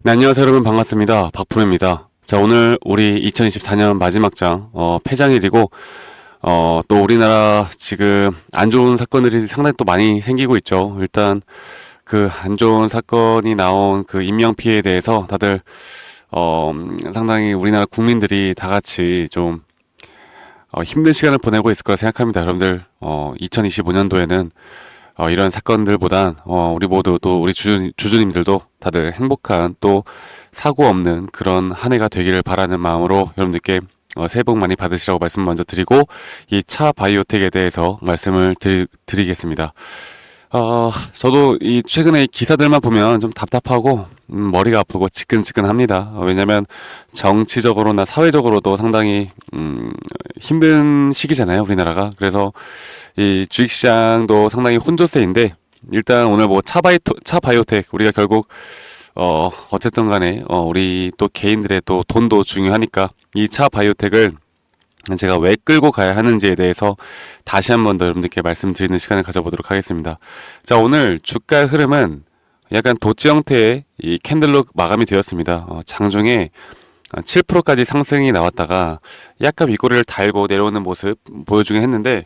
네, 안녕하세요 여러분, 반갑습니다. 박프로입니다. 자, 오늘 우리 2024년 마지막 장 폐장일이고, 또 우리나라 지금 안 좋은 사건들이 상당히 또 많이 생기고 있죠. 일단 그 안 좋은 사건이 나온 그 인명 피해에 대해서 다들 상당히 우리나라 국민들이 다 같이 좀 힘든 시간을 보내고 있을 거라 생각합니다. 여러분들 2025년도에는 이런 사건들보단 우리 모두 또 우리 주주님들도 다들 행복한 또 사고 없는 그런 한 해가 되기를 바라는 마음으로 여러분들께 새해 복 많이 받으시라고 말씀 먼저 드리고, 이 차 바이오텍에 대해서 말씀을 드리겠습니다. 저도 이 최근에 이 기사들만 보면 좀 답답하고 머리가 아프고 지끈지끈합니다. 왜냐면 정치적으로나 사회적으로도 상당히 힘든 시기잖아요, 우리나라가. 그래서 이 주식시장도 상당히 혼조세인데, 일단 오늘 뭐 차 바이오텍, 우리가 결국 어쨌든 간에 우리 또 개인들의 또 돈도 중요하니까 이 차 바이오텍을 제가 왜 끌고 가야 하는지에 대해서 다시 한 번 더 여러분들께 말씀드리는 시간을 가져보도록 하겠습니다. 자, 오늘 주가 흐름은 약간 도치 형태의 이 캔들로 마감이 되었습니다. 장중에 7%까지 상승이 나왔다가 약간 윗꼬리를 달고 내려오는 모습 보여주긴 했는데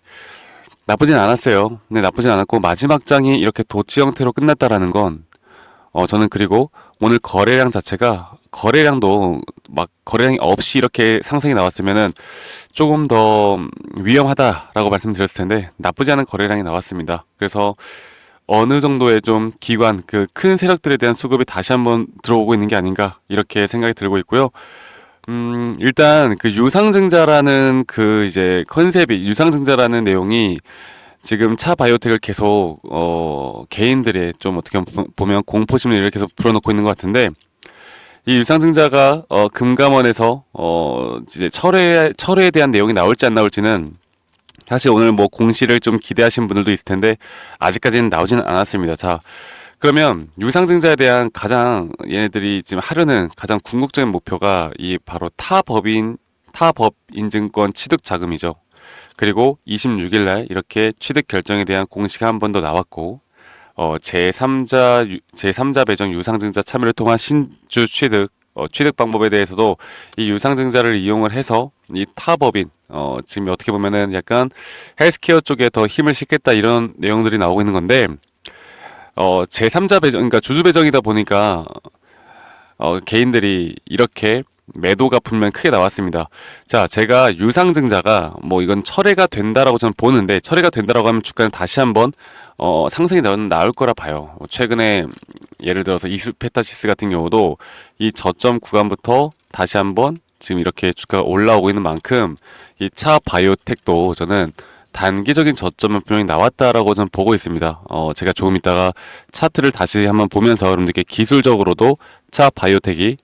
나쁘진 않았어요. 근데 나쁘진 않았고, 마지막 장이 이렇게 도치 형태로 끝났다라는 건 저는, 그리고 오늘 거래량도 막 거래량이 없이 이렇게 상승이 나왔으면은 조금 더 위험하다라고 말씀드렸을 텐데 나쁘지 않은 거래량이 나왔습니다. 그래서 어느 정도의 좀 기관, 그 큰 세력들에 대한 수급이 다시 한번 들어오고 있는 게 아닌가, 이렇게 생각이 들고 있고요. 일단 그 유상증자라는 그 이제 컨셉이, 유상증자라는 내용이 지금 차 바이오텍을 계속 개인들의 좀 어떻게 보면 공포 심리를 계속 불어넣고 있는 것 같은데, 이 유상증자가 금감원에서 이제 철회에 대한 내용이 나올지 안 나올지는 사실 오늘 뭐 공시를 좀 기대하신 분들도 있을 텐데 아직까지는 나오지는 않았습니다. 자, 그러면 유상증자에 대한 가장 얘네들이 지금 하려는 가장 궁극적인 목표가 이 바로 타법 인증권 취득 자금이죠. 그리고 26일 날 이렇게 취득 결정에 대한 공시가 한 번 더 나왔고, 제3자 배정 유상증자 참여를 통한 신주 취득 방법에 대해서도 이 유상증자를 이용을 해서 이 타법인, 지금 어떻게 보면은 약간 헬스케어 쪽에 더 힘을 싣겠다, 이런 내용들이 나오고 있는 건데, 제3자 배정, 그러니까 주주 배정이다 보니까 개인들이 이렇게 매도가 분명 크게 나왔습니다. 자, 제가 유상증자가 뭐 이건 철회가 된다라고 저는 보는데, 철회가 된다라고 하면 주가는 다시 한번 상승이 나올 거라 봐요. 최근에 예를 들어서 이수페타시스 같은 경우도 이 저점 구간부터 다시 한번 지금 이렇게 주가가 올라오고 있는 만큼 이 차 바이오텍도 저는 단기적인 저점은 분명히 나왔다라고 저는 보고 있습니다. 제가 조금 있다가 차트를 다시 한번 보면서 여러분들께 기술적으로도 차 바이오텍이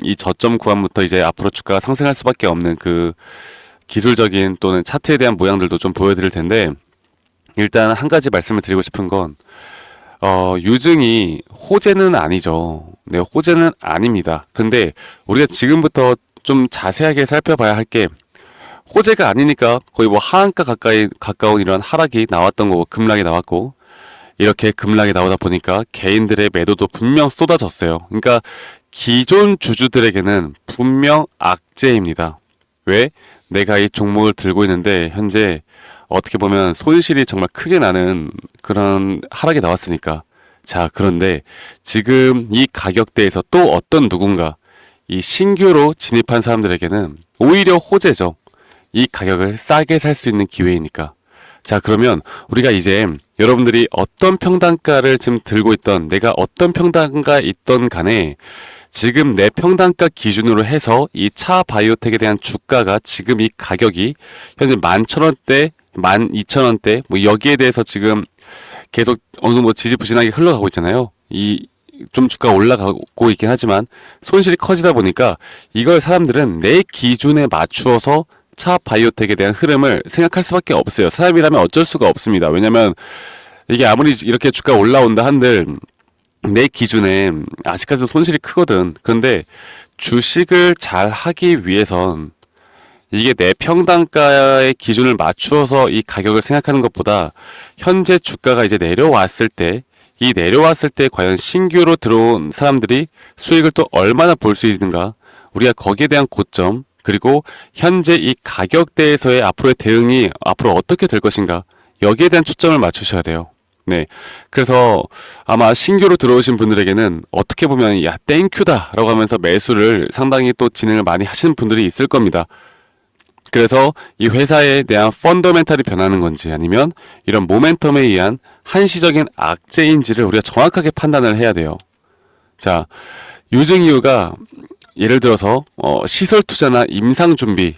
이 저점 구간부터 이제 앞으로 주가가 상승할 수밖에 없는 그 기술적인 또는 차트에 대한 모양들도 좀 보여드릴 텐데, 일단 한 가지 말씀을 드리고 싶은 건 유증이 호재는 아니죠. 네, 호재는 아닙니다. 근데 우리가 지금부터 좀 자세하게 살펴봐야 할 게, 호재가 아니니까 거의 뭐 하한가 가까운 이런 하락이 나왔던 거고, 급락이 나왔고, 이렇게 급락이 나오다 보니까 개인들의 매도도 분명 쏟아졌어요. 그러니까 기존 주주들에게는 분명 악재입니다. 왜? 내가 이 종목을 들고 있는데 현재 어떻게 보면 손실이 정말 크게 나는 그런 하락이 나왔으니까. 자, 그런데 지금 이 가격대에서 또 어떤 누군가, 이 신규로 진입한 사람들에게는 오히려 호재죠. 이 가격을 싸게 살 수 있는 기회이니까. 자, 그러면 우리가 이제 여러분들이 어떤 평단가를 지금 들고 있던, 내가 어떤 평단가에 있던 간에 지금 내 평단가 기준으로 해서 이 차 바이오텍에 대한 주가가 지금 이 가격이 현재 11,000원대, 12,000원대, 뭐 여기에 대해서 지금 계속 어느 정도 지지부진하게 흘러가고 있잖아요. 좀 주가가 올라가고 있긴 하지만 손실이 커지다 보니까 이걸 사람들은 내 기준에 맞추어서 차 바이오텍에 대한 흐름을 생각할 수밖에 없어요. 사람이라면 어쩔 수가 없습니다. 왜냐면 이게 아무리 이렇게 주가가 올라온다 한들 내 기준에 아직까지도 손실이 크거든. 그런데 주식을 잘 하기 위해선 이게 내 평단가의 기준을 맞추어서 이 가격을 생각하는 것보다 현재 주가가 이제 내려왔을 때 이 내려왔을 때 과연 신규로 들어온 사람들이 수익을 또 얼마나 볼 수 있는가, 우리가 거기에 대한 고점, 그리고 현재 이 가격대에서의 앞으로의 대응이 앞으로 어떻게 될 것인가, 여기에 대한 초점을 맞추셔야 돼요. 네. 그래서 아마 신규로 들어오신 분들에게는 어떻게 보면 야, 땡큐다 라고 하면서 매수를 상당히 또 진행을 많이 하시는 분들이 있을 겁니다. 그래서 이 회사에 대한 펀더멘탈이 변하는 건지 아니면 이런 모멘텀에 의한 한시적인 악재인지를 우리가 정확하게 판단을 해야 돼요. 자, 유증 이유가 예를 들어서 시설 투자나 임상 준비,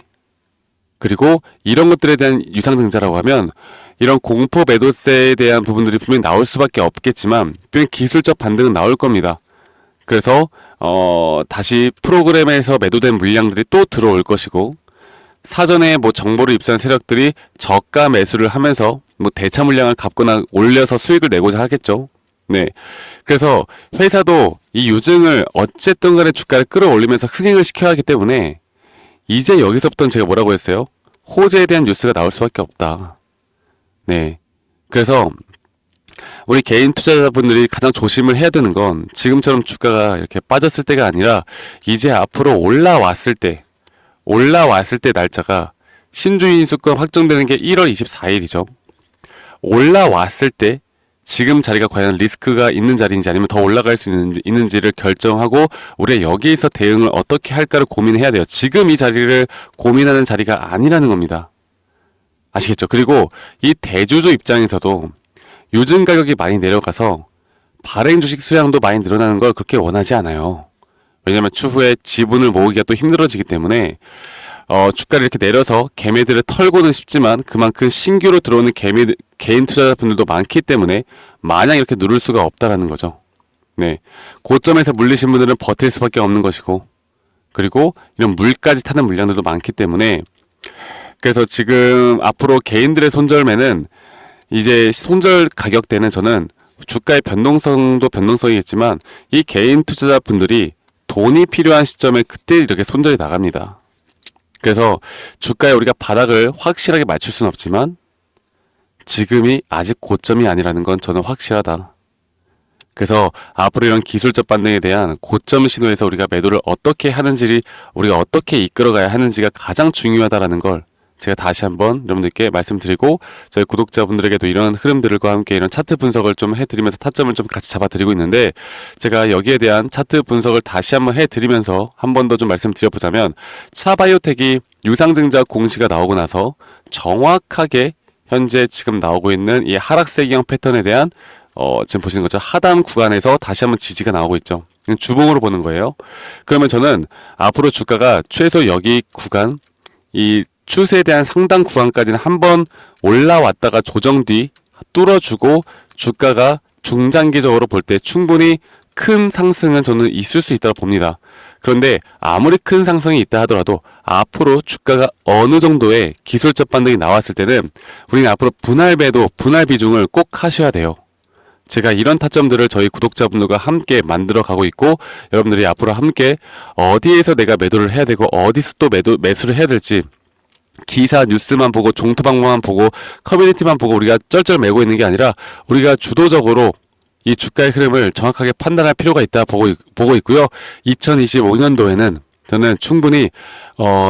그리고 이런 것들에 대한 유상증자라고 하면 이런 공포 매도세에 대한 부분들이 분명히 나올 수밖에 없겠지만 분명히 기술적 반등은 나올 겁니다. 그래서 다시 프로그램에서 매도된 물량들이 또 들어올 것이고, 사전에 뭐 정보를 입수한 세력들이 저가 매수를 하면서 뭐 대차 물량을 갚거나 올려서 수익을 내고자 하겠죠. 네. 그래서 회사도 이 유증을 어쨌든 간에 주가를 끌어올리면서 흥행을 시켜야 하기 때문에 이제 여기서부터는 제가 뭐라고 했어요? 호재에 대한 뉴스가 나올 수밖에 없다. 네. 그래서 우리 개인 투자자분들이 가장 조심을 해야 되는 건 지금처럼 주가가 이렇게 빠졌을 때가 아니라 이제 앞으로 올라왔을 때 날짜가 신주인 수권 확정되는 게 1월 24일이죠. 올라왔을 때 지금 자리가 과연 리스크가 있는 자리인지 아니면 더 올라갈 수 있는지를 결정하고 우리가 여기에서 대응을 어떻게 할까를 고민해야 돼요. 지금 이 자리를 고민하는 자리가 아니라는 겁니다. 아시겠죠? 그리고 이 대주주 입장에서도 요즘 가격이 많이 내려가서 발행 주식 수량도 많이 늘어나는 걸 그렇게 원하지 않아요. 왜냐하면 추후에 지분을 모으기가 또 힘들어지기 때문에 주가를 이렇게 내려서 개매들을 털고는 싶지만 그만큼 신규로 들어오는 개인 투자자분들도 많기 때문에 마냥 이렇게 누를 수가 없다라는 거죠. 네, 고점에서 물리신 분들은 버틸 수밖에 없는 것이고, 그리고 이런 물까지 타는 물량들도 많기 때문에, 그래서 지금 앞으로 개인들의 손절매는 이제 손절 가격대는 저는 주가의 변동성도 변동성이겠지만 이 개인 투자자분들이 돈이 필요한 시점에 그때 이렇게 손절이 나갑니다. 그래서 주가에 우리가 바닥을 확실하게 맞출 수는 없지만 지금이 아직 고점이 아니라는 건 저는 확실하다. 그래서 앞으로 이런 기술적 반등에 대한 고점 신호에서 우리가 매도를 어떻게 하는지, 우리가 어떻게 이끌어가야 하는지가 가장 중요하다라는 걸 제가 다시 한번 여러분들께 말씀드리고, 저희 구독자분들에게도 이런 흐름들과 함께 이런 차트 분석을 좀 해드리면서 타점을 좀 같이 잡아드리고 있는데, 제가 여기에 대한 차트 분석을 다시 한번 해드리면서 한 번 더 좀 말씀드려보자면, 차바이오텍이 유상증자 공시가 나오고 나서 정확하게 현재 지금 나오고 있는 이 하락세기형 패턴에 대한 지금 보시는 것처럼 하단 구간에서 다시 한번 지지가 나오고 있죠. 주봉으로 보는 거예요. 그러면 저는 앞으로 주가가 최소 여기 구간, 이 추세에 대한 상당 구간까지는 한번 올라왔다가 조정 뒤 뚫어주고 주가가 중장기적으로 볼 때 충분히 큰 상승은 저는 있을 수 있다고 봅니다. 그런데 아무리 큰 상승이 있다 하더라도 앞으로 주가가 어느 정도의 기술적 반등이 나왔을 때는 우리는 앞으로 분할 매도, 분할 비중을 꼭 하셔야 돼요. 제가 이런 타점들을 저희 구독자분들과 함께 만들어 가고 있고, 여러분들이 앞으로 함께 어디에서 내가 매도를 해야 되고 어디서 또 매수를 해야 될지 기사 뉴스만 보고 종토방만 보고 커뮤니티만 보고 우리가 쩔쩔 매고 있는 게 아니라 우리가 주도적으로 이 주가의 흐름을 정확하게 판단할 필요가 있다 보고 있고요. 2025년도에는 저는 충분히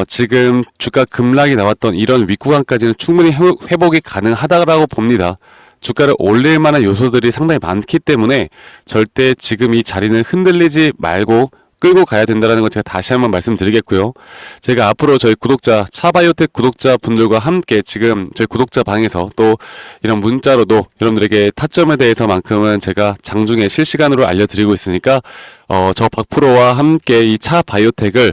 지금 주가 급락이 나왔던 이런 윗구간까지는 충분히 회복이 가능하다고 봅니다. 주가를 올릴 만한 요소들이 상당히 많기 때문에 절대 지금 이 자리는 흔들리지 말고 끌고 가야 된다는 거 제가 다시 한번 말씀드리겠고요. 제가 앞으로 저희 구독자, 차바이오텍 구독자분들과 함께 지금 저희 구독자 방에서 또 이런 문자로도 여러분들에게 타점에 대해서만큼은 제가 장중에 실시간으로 알려드리고 있으니까 저 박프로와 함께 이 차바이오텍을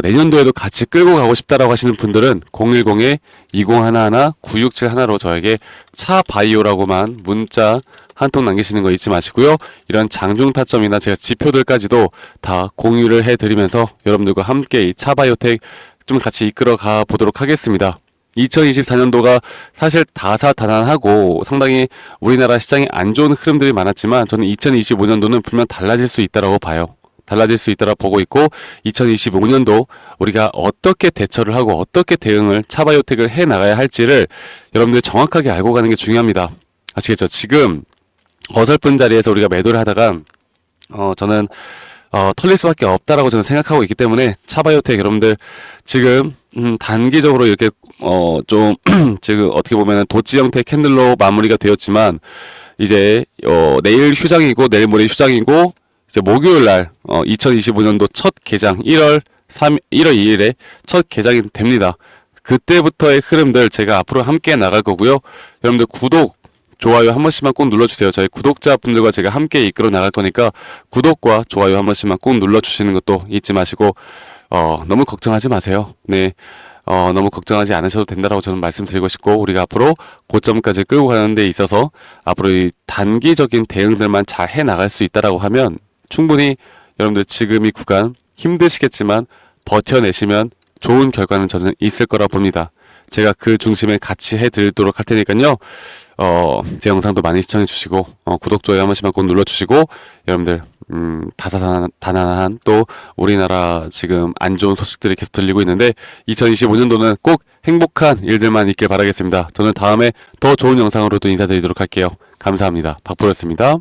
내년도에도 같이 끌고 가고 싶다라고 하시는 분들은 010-2011-9671로 저에게 차바이오라고만 문자 한 통 남기시는 거 잊지 마시고요. 이런 장중 타점이나 제가 지표들까지도 다 공유를 해드리면서 여러분들과 함께 이 차바이오텍 좀 같이 이끌어 가 보도록 하겠습니다. 2024년도가 사실 다사다난하고 상당히 우리나라 시장에 안 좋은 흐름들이 많았지만 저는 2025년도는 분명 달라질 수 있다고 봐요. 달라질 수 있다고 보고 있고, 2025년도 우리가 어떻게 대처를 하고 어떻게 대응을 차바이오텍을 해 나가야 할지를 여러분들 정확하게 알고 가는 게 중요합니다. 아시겠죠? 지금 어설픈 자리에서 우리가 매도를 하다가 저는 털릴 수밖에 없다라고 저는 생각하고 있기 때문에 차바이오텍 여러분들 지금 단기적으로 이렇게 좀 지금 어떻게 보면은 도치 형태 캔들로 마무리가 되었지만 이제 내일 휴장이고 내일 모레 휴장이고 이제 목요일 날 2025년도 첫 개장 1월 2일에 첫 개장이 됩니다. 그때부터의 흐름들 제가 앞으로 함께 나갈 거고요. 여러분들 구독 좋아요 한 번씩만 꼭 눌러주세요. 저희 구독자분들과 제가 함께 이끌어 나갈 거니까 구독과 좋아요 한 번씩만 꼭 눌러주시는 것도 잊지 마시고 너무 걱정하지 마세요. 네, 너무 걱정하지 않으셔도 된다라고 저는 말씀드리고 싶고 우리가 앞으로 고점까지 끌고 가는 데 있어서 앞으로 이 단기적인 대응들만 잘 해나갈 수 있다라고 하면 충분히 여러분들 지금 이 구간 힘드시겠지만 버텨내시면 좋은 결과는 저는 있을 거라 봅니다. 제가 그 중심에 같이 해드리도록 할 테니까요. 제 영상도 많이 시청해 주시고 구독, 좋아요 한 번씩만 꼭 눌러주시고 여러분들 다사다난한 또 우리나라 지금 안 좋은 소식들이 계속 들리고 있는데 2025년도는 꼭 행복한 일들만 있길 바라겠습니다. 저는 다음에 더 좋은 영상으로 또 인사드리도록 할게요. 감사합니다. 박프로였습니다.